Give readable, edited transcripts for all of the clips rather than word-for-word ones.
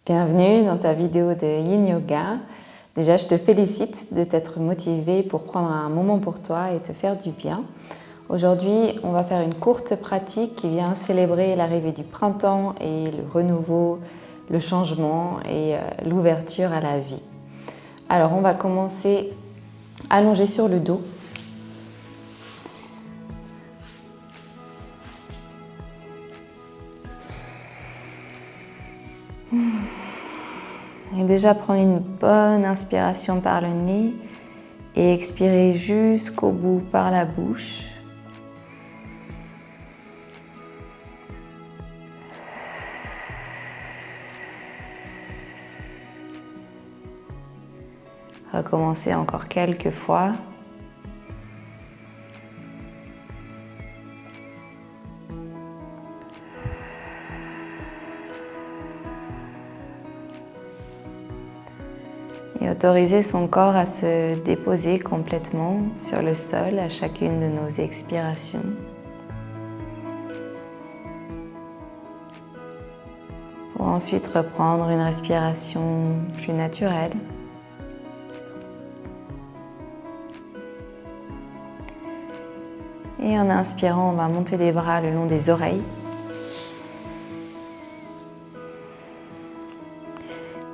Bienvenue dans ta vidéo de Yin Yoga. Déjà, je te félicite de t'être motivé pour prendre un moment pour toi et te faire du bien. Aujourd'hui, on va faire une courte pratique qui vient célébrer l'arrivée du printemps et le renouveau, le changement et l'ouverture à la vie. Alors, on va commencer allongé sur le dos. Et déjà prendre une bonne inspiration par le nez et expirer jusqu'au bout par la bouche. Recommencer encore quelques fois. Et autoriser son corps à se déposer complètement sur le sol à chacune de nos expirations. Pour ensuite reprendre une respiration plus naturelle. Et en inspirant, on va monter les bras le long des oreilles.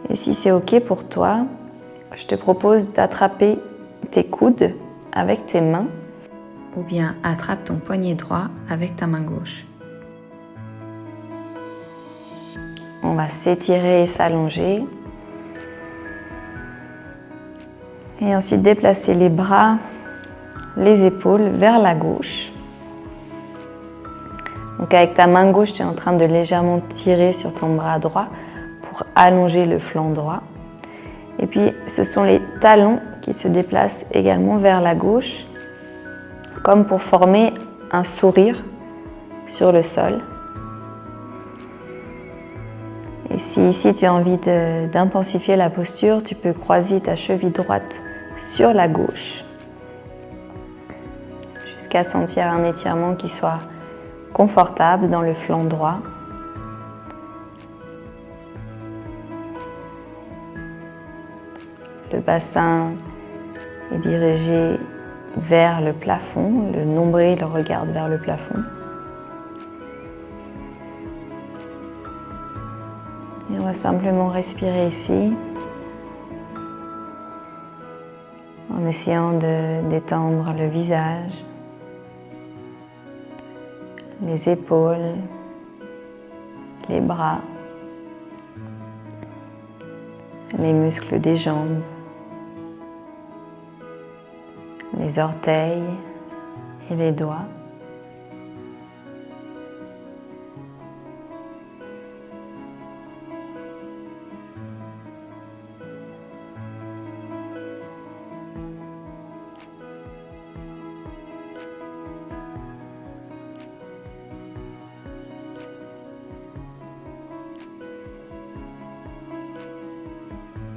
Et si c'est OK pour toi, je te propose d'attraper tes coudes avec tes mains ou bien attrape ton poignet droit avec ta main gauche. On va s'étirer et s'allonger. Et ensuite déplacer les bras, les épaules vers la gauche. Donc avec ta main gauche, tu es en train de légèrement tirer sur ton bras droit pour allonger le flanc droit. Et puis, ce sont les talons qui se déplacent également vers la gauche, comme pour former un sourire sur le sol. Et si ici tu as envie d'intensifier la posture, tu peux croiser ta cheville droite sur la gauche, jusqu'à sentir un étirement qui soit confortable dans le flanc droit. Le bassin est dirigé vers le plafond, le nombril regarde vers le plafond. Et on va simplement respirer ici, en essayant de détendre le visage, les épaules, les bras, les muscles des jambes, les orteils et les doigts.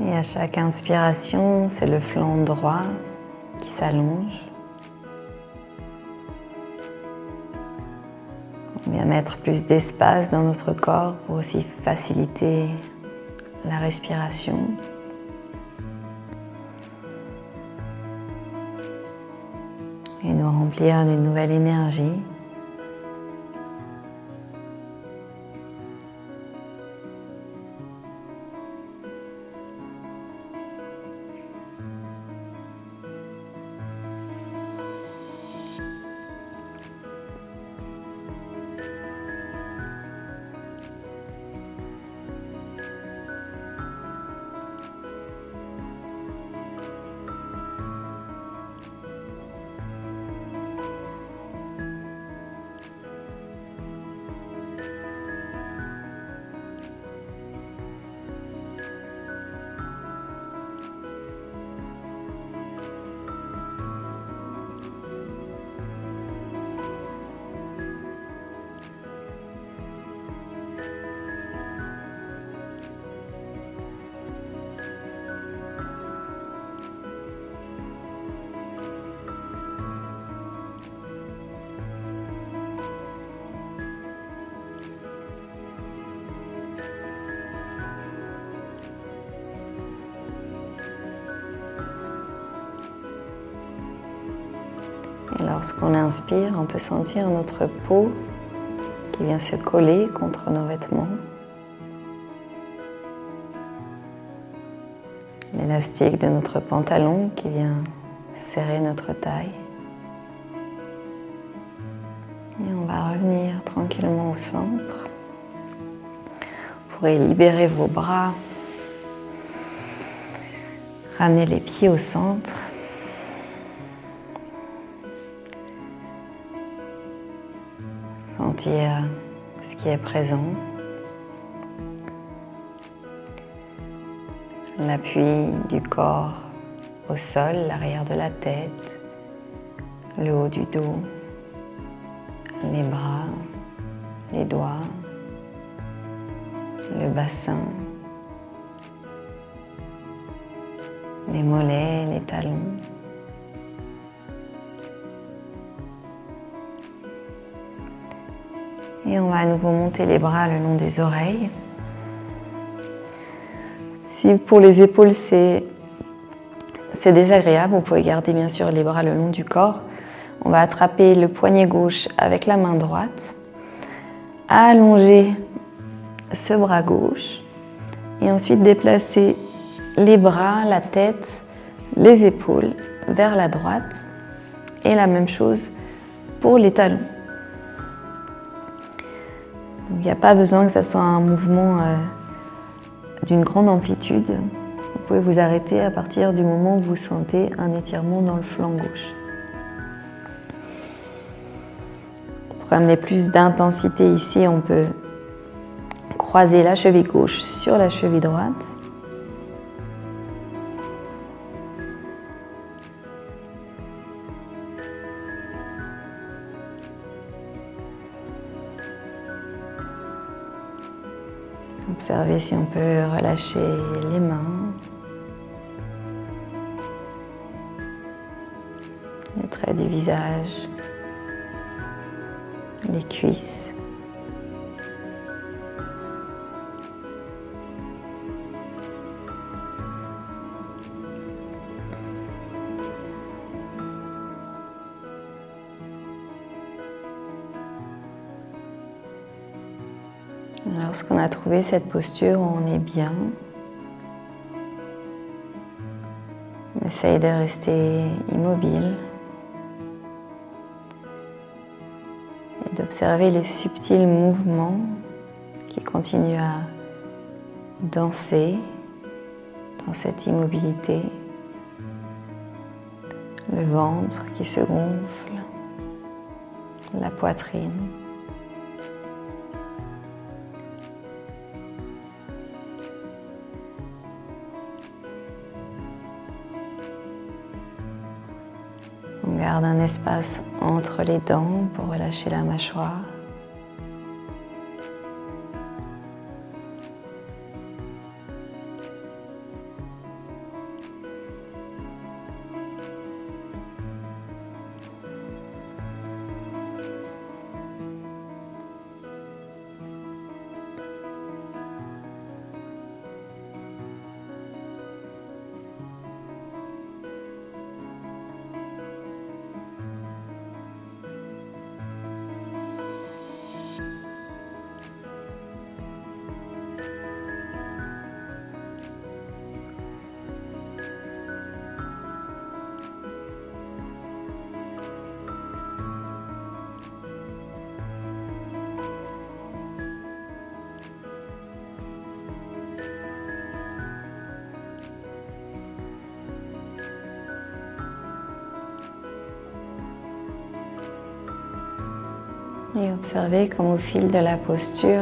Et à chaque inspiration, c'est le flanc droit qui s'allonge. On vient mettre plus d'espace dans notre corps pour aussi faciliter la respiration. Et nous remplir d'une nouvelle énergie. Et lorsqu'on inspire, on peut sentir notre peau qui vient se coller contre nos vêtements. L'élastique de notre pantalon qui vient serrer notre taille. Et on va revenir tranquillement au centre. Vous pourrez libérer vos bras, ramener les pieds au centre. Sentir ce qui est présent. L'appui du corps au sol, l'arrière de la tête, le haut du dos, les bras, les doigts, le bassin, les mollets, les talons. Et on va à nouveau monter les bras le long des oreilles. Si pour les épaules c'est désagréable, vous pouvez garder bien sûr les bras le long du corps. On va attraper le poignet gauche avec la main droite, allonger ce bras gauche et ensuite déplacer les bras, la tête, les épaules vers la droite et la même chose pour les talons. Donc il n'y a pas besoin que ça soit un mouvement d'une grande amplitude. Vous pouvez vous arrêter à partir du moment où vous sentez un étirement dans le flanc gauche. Pour amener plus d'intensité ici, on peut croiser la cheville gauche sur la cheville droite. Observez si on peut relâcher les mains, les traits du visage, les cuisses. Lorsqu'on a trouvé cette posture où on est bien, on essaye de rester immobile et d'observer les subtils mouvements qui continuent à danser dans cette immobilité. Le ventre qui se gonfle, la poitrine. On garde un espace entre les dents pour relâcher la mâchoire. Et observez comme au fil de la posture,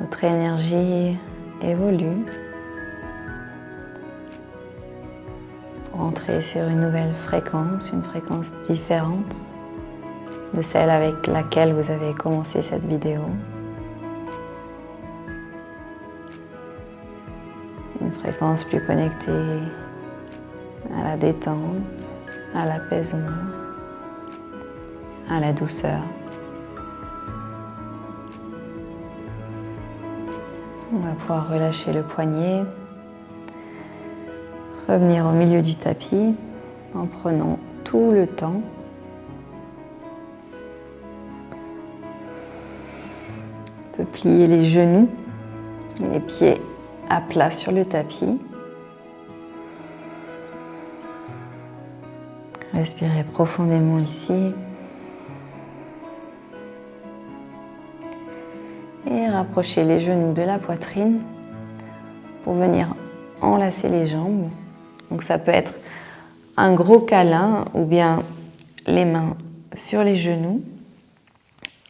notre énergie évolue pour entrer sur une nouvelle fréquence, une fréquence différente de celle avec laquelle vous avez commencé cette vidéo. Une fréquence plus connectée à la détente, à l'apaisement, à la douceur. On va pouvoir relâcher le poignet, revenir au milieu du tapis en prenant tout le temps plier les genoux, les pieds à plat sur le tapis. Respirez profondément ici. Et rapprochez les genoux de la poitrine pour venir enlacer les jambes. Donc ça peut être un gros câlin ou bien les mains sur les genoux.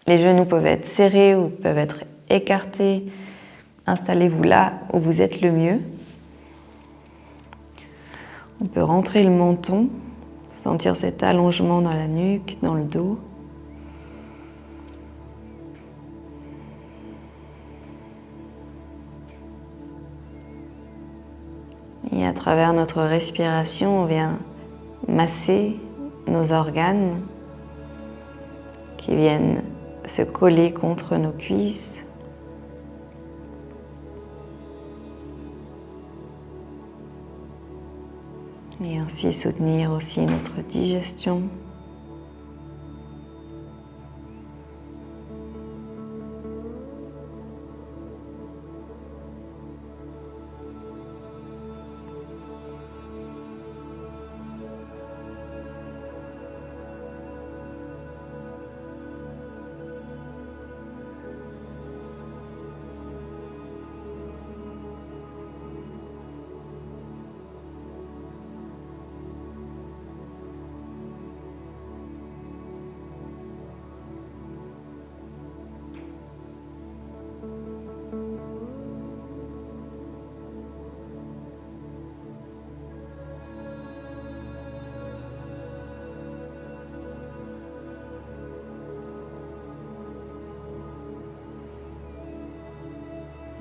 Les genoux peuvent être serrés ou peuvent être écartés. Installez-vous là où vous êtes le mieux. On peut rentrer le menton, sentir cet allongement dans la nuque, dans le dos. Et à travers notre respiration, on vient masser nos organes qui viennent se coller contre nos cuisses. Et ainsi soutenir aussi notre digestion.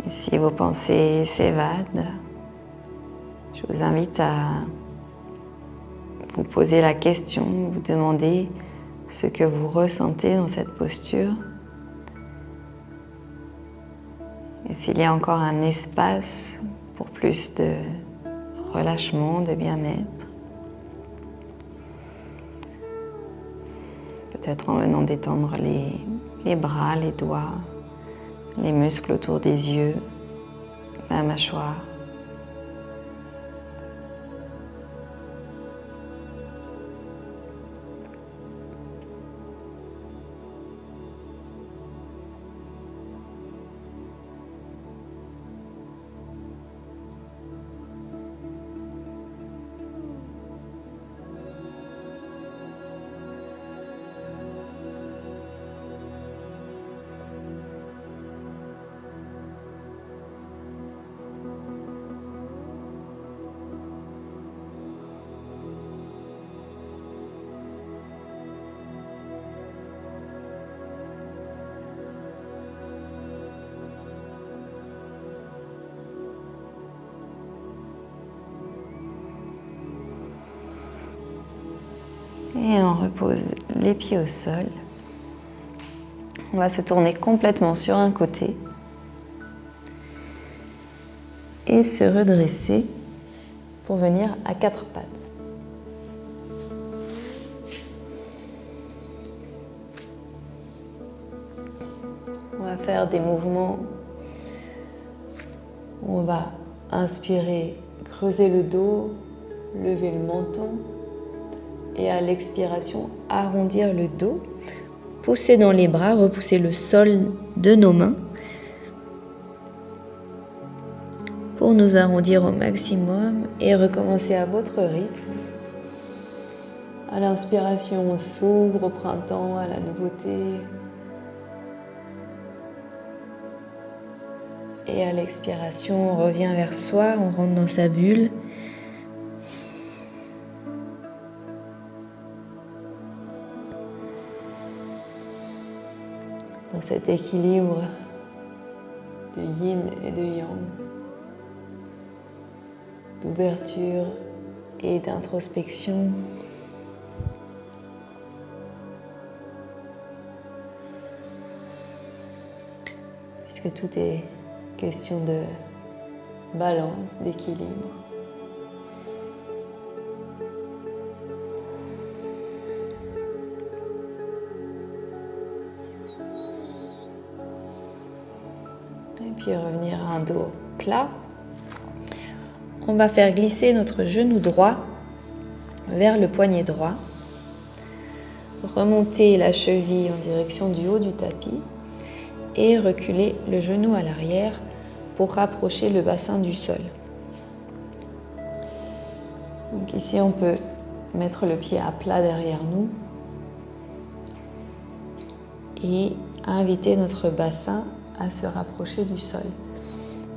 Et si vos pensées s'évadent, je vous invite à vous poser la question, vous demander ce que vous ressentez dans cette posture. Et s'il y a encore un espace pour plus de relâchement, de bien-être. Peut-être en venant détendre les bras, les doigts, les muscles autour des yeux, la mâchoire. Et on repose les pieds au sol. On va se tourner complètement sur un côté et se redresser pour venir à quatre pattes. On va faire des mouvements où on va inspirer, creuser le dos, lever le menton. Et à l'expiration, arrondir le dos, pousser dans les bras, repousser le sol de nos mains pour nous arrondir au maximum et recommencer à votre rythme. À l'inspiration, on s'ouvre au printemps, à la nouveauté. Et à l'expiration, on revient vers soi, on rentre dans sa bulle. Dans cet équilibre de yin et de yang, d'ouverture et d'introspection. Puisque tout est question de balance, d'équilibre. puis revenir à un dos plat. On va faire glisser notre genou droit vers le poignet droit. Remonter la cheville en direction du haut du tapis et reculer le genou à l'arrière pour rapprocher le bassin du sol. Donc ici, on peut mettre le pied à plat derrière nous et inviter notre bassin à se rapprocher du sol.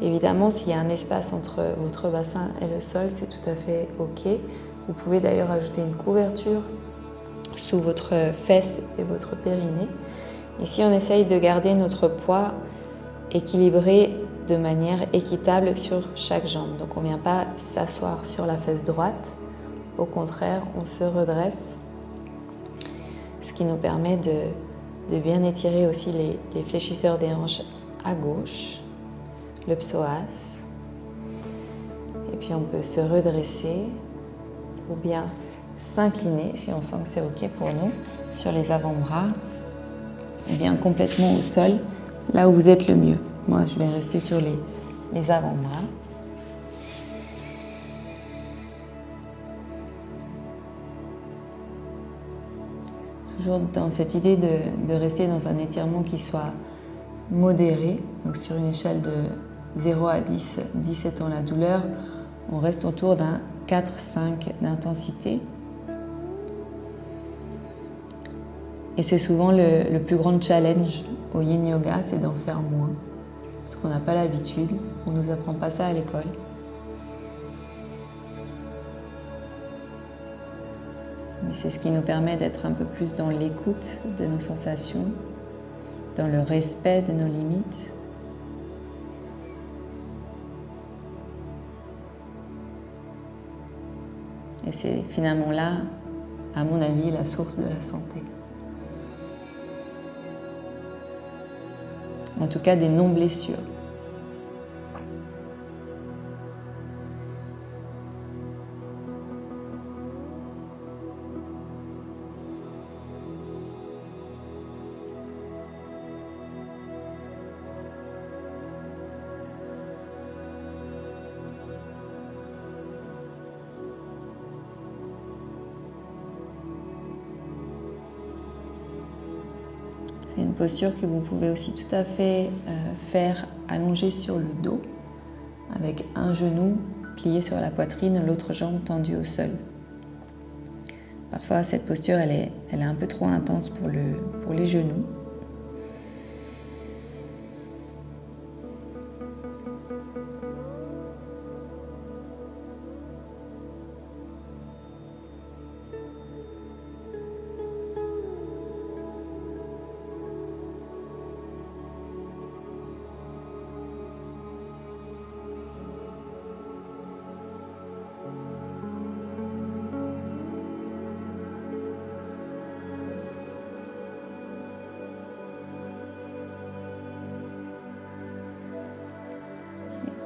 Évidemment, s'il y a un espace entre votre bassin et le sol, c'est tout à fait OK. Vous pouvez d'ailleurs ajouter une couverture sous votre fesse et votre périnée. Ici, on essaye de garder notre poids équilibré de manière équitable sur chaque jambe. Donc, on ne vient pas s'asseoir sur la fesse droite. Au contraire, on se redresse, ce qui nous permet de bien étirer aussi les fléchisseurs des hanches à gauche, le psoas. Et puis, on peut se redresser ou bien s'incliner si on sent que c'est OK pour nous sur les avant-bras et bien complètement au sol là où vous êtes le mieux. Moi je vais rester sur les avant-bras. Toujours dans cette idée de rester dans un étirement qui soit modéré, donc sur une échelle de 0 à 10, 10 étant la douleur, on reste autour d'un 4-5 d'intensité. Et c'est souvent le plus grand challenge au yin yoga, c'est d'en faire moins. Parce qu'on n'a pas l'habitude, on ne nous apprend pas ça à l'école. Mais c'est ce qui nous permet d'être un peu plus dans l'écoute de nos sensations, dans le respect de nos limites. Et c'est finalement là, à mon avis, la source de la santé. En tout cas, des non-blessures. C'est une posture que vous pouvez aussi tout à fait faire allongée sur le dos, avec un genou plié sur la poitrine, l'autre jambe tendue au sol. Parfois, cette posture, elle est un peu trop intense pour les genoux.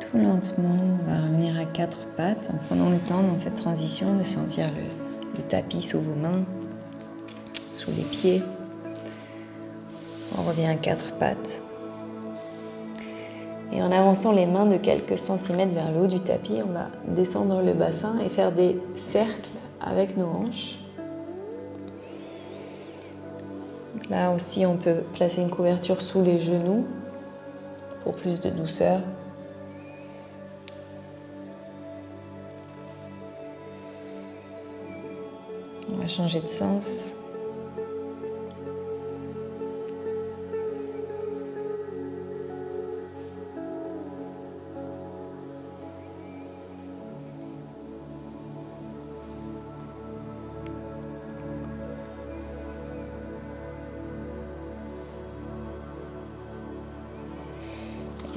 Tout lentement, on va revenir à 4 pattes en prenant le temps dans cette transition de sentir le tapis sous vos mains, sous les pieds. On revient à 4 pattes. Et en avançant les mains de quelques centimètres vers le haut du tapis, on va descendre le bassin et faire des cercles avec nos hanches. Là aussi, on peut placer une couverture sous les genoux pour plus de douceur. On va changer de sens.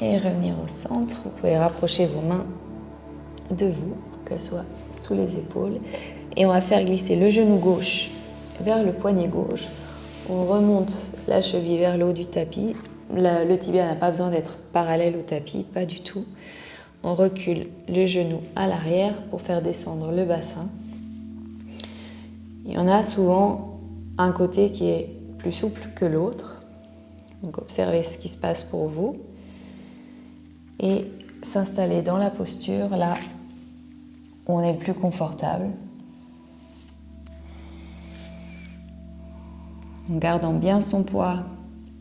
Et revenir au centre. Vous pouvez rapprocher vos mains de vous, qu'elles soient sous les épaules. Et on va faire glisser le genou gauche vers le poignet gauche. On remonte la cheville vers le haut du tapis. Le tibia n'a pas besoin d'être parallèle au tapis, pas du tout. On recule le genou à l'arrière pour faire descendre le bassin. Il y en a souvent un côté qui est plus souple que l'autre. Donc observez ce qui se passe pour vous. et s'installer dans la posture là où on est le plus confortable. En gardant bien son poids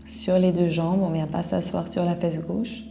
sur les deux jambes, on ne vient pas s'asseoir sur la fesse gauche.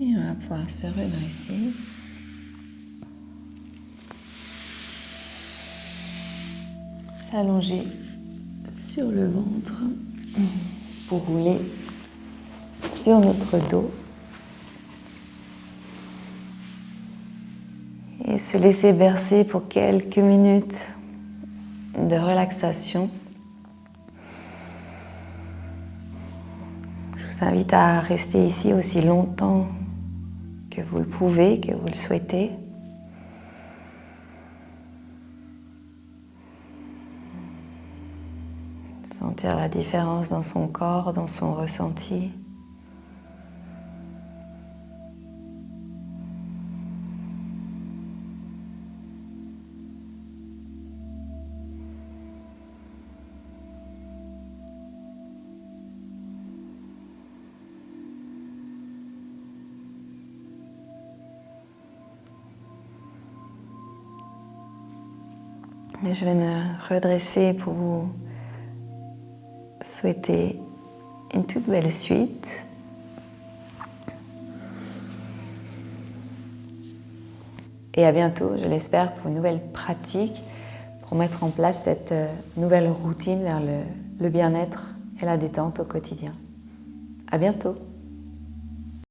Et on va pouvoir se redresser. S'allonger sur le ventre pour rouler sur notre dos. Et se laisser bercer pour quelques minutes de relaxation. Je vous invite à rester ici aussi longtemps que vous le pouvez, que vous le souhaitez. Sentir la différence dans son corps, dans son ressenti. Et je vais me redresser pour vous souhaiter une toute belle suite. Et à bientôt, je l'espère, pour une nouvelle pratique, pour mettre en place cette nouvelle routine vers le bien-être et la détente au quotidien. À bientôt.